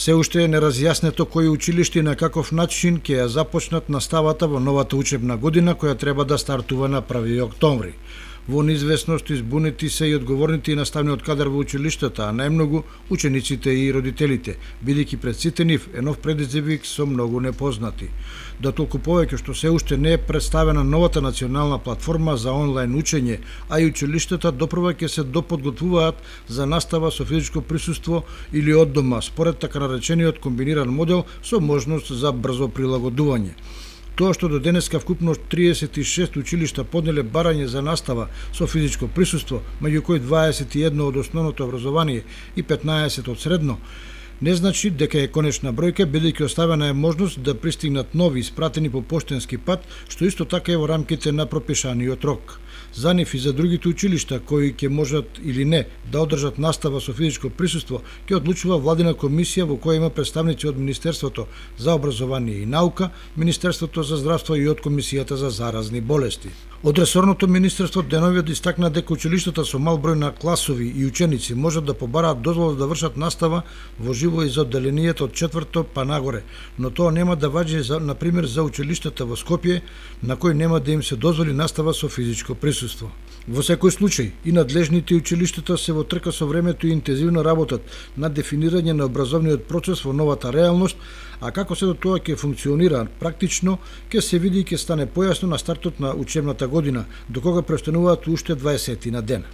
Се уште е неразјаснето кои училишта и на каков начин ќе ја започнат наставата во новата учебна година која треба да стартува на 1 октомври. Во неизвестност избунети се и одговорните и наставниот кадар во училиштата, а најмногу учениците и родителите, бидејќи пред сите нив е нов предизвик со многу непознати. Да толку повеќе што се уште не е представена новата национална платформа за онлайн учење, а и училиштата допрва ќе се доподготвуваат за настава со физичко присуство или од дома, според така наречениот комбиниран модел со можност за брзо прилагодување. Тоа што до денеска вкупно 36 училишта поднеле барање за настава со физичко присуство, меѓу кои 21 од основното образование и 15 од средно, не значи дека е конечна бројка, бидејќи оставена е можност да пристигнат нови испратени по поштенски пат, што исто така е во рамките на пропишаниот рок. За нив и за другите училишта кои ќе можат или не да одржат настава со физичко присуство, ќе одлучува владина комисија во која има представници од Министерството за образование и наука, Министерството за здравство и од Комисијата за заразни болести. Од ресорното министерство деновиот истакна дека училиштата со мал број на класови и ученици можат да побараат дозвола да вршат настава во живо и за одделенијата од 4 па нагоре, но тоа нема да важи за, например, за училиштата во Скопје, на кои нема да им се дозволи настава со физичко присуство. Во секој случај, и надлежните училиштата се во трка со времето и интензивно работат на дефинирање на образовниот процес во новата реалност, а како се до тоа ќе функционира практично, ќе се види и ќе стане појасно на стартот на учебната година, до кога преостануваат уште 20 на ден.